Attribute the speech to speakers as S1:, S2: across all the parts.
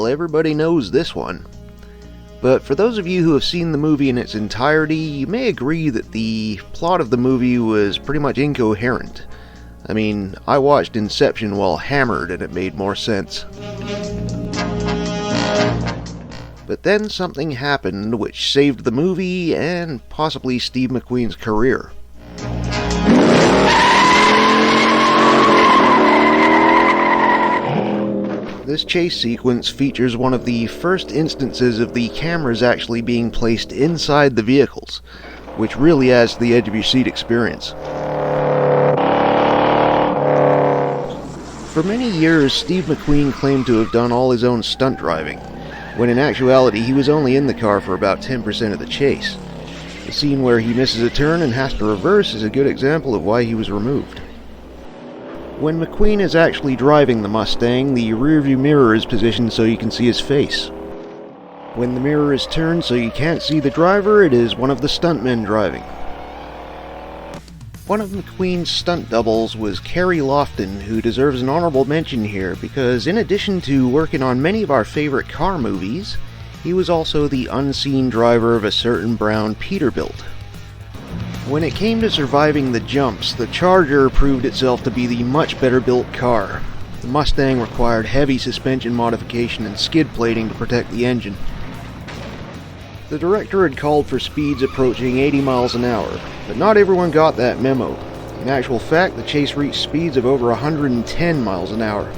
S1: well, everybody knows this one. But for those of you who have seen the movie in its entirety, you may agree that the plot of the movie was pretty much incoherent. I mean, I watched Inception while hammered and it made more sense. But then something happened which saved the movie and possibly Steve McQueen's career. This chase sequence features one of the first instances of the cameras actually being placed inside the vehicles, which really adds to the edge of your seat experience. For many years, Steve McQueen claimed to have done all his own stunt driving, when in actuality he was only in the car for about 10% of the chase. The scene where he misses a turn and has to reverse is a good example of why he was removed. When McQueen is actually driving the Mustang, the rearview mirror is positioned so you can see his face. When the mirror is turned so you can't see the driver, it is one of the stuntmen driving. One of McQueen's stunt doubles was Carrie Lofton, who deserves an honorable mention here because in addition to working on many of our favorite car movies, he was also the unseen driver of a certain brown Peterbilt. When it came to surviving the jumps, the Charger proved itself to be the much better built car. The Mustang required heavy suspension modification and skid plating to protect the engine. The director had called for speeds approaching 80 miles an hour, but not everyone got that memo. In actual fact, the chase reached speeds of over 110 miles an hour.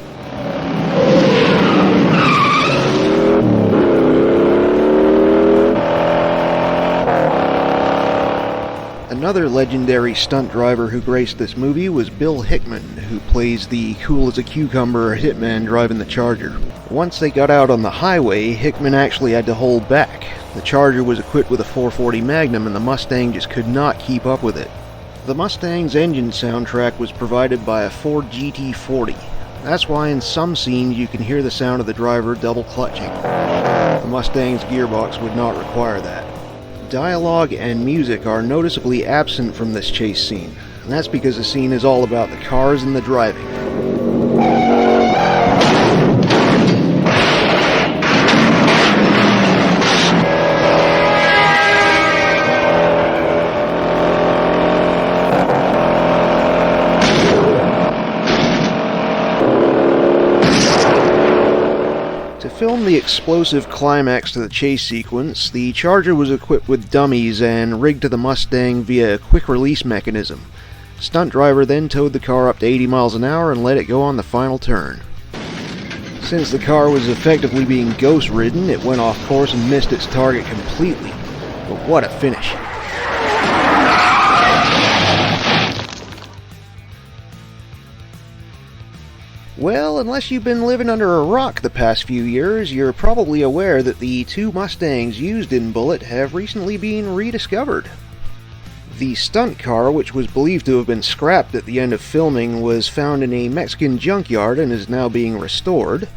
S1: Another legendary stunt driver who graced this movie was Bill Hickman, who plays the cool-as-a-cucumber hitman driving the Charger. Once they got out on the highway, Hickman actually had to hold back. The Charger was equipped with a 440 Magnum and the Mustang just could not keep up with it. The Mustang's engine soundtrack was provided by a Ford GT40. That's why in some scenes you can hear the sound of the driver double clutching. The Mustang's gearbox would not require that. Dialogue and music are noticeably absent from this chase scene, and that's because the scene is all about the cars and the driving. To film the explosive climax to the chase sequence, the Charger was equipped with dummies and rigged to the Mustang via a quick-release mechanism. Stunt driver then towed the car up to 80 miles an hour and let it go on the final turn. Since the car was effectively being ghost-ridden, it went off course and missed its target completely. But what a finish! Well, unless you've been living under a rock the past few years, you're probably aware that the two Mustangs used in Bullitt have recently been rediscovered. The stunt car, which was believed to have been scrapped at the end of filming, was found in a Mexican junkyard and is now being restored,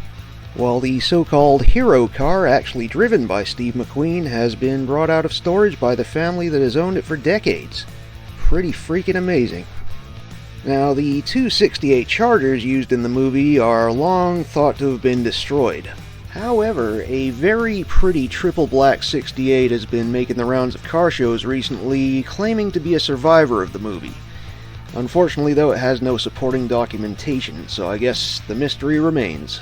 S1: while the so-called hero car, actually driven by Steve McQueen, has been brought out of storage by the family that has owned it for decades. Pretty freaking amazing. Now, the two '68 Chargers used in the movie are long thought to have been destroyed. However, a very pretty triple black '68 has been making the rounds of car shows recently, claiming to be a survivor of the movie. Unfortunately, though, it has no supporting documentation, so I guess the mystery remains.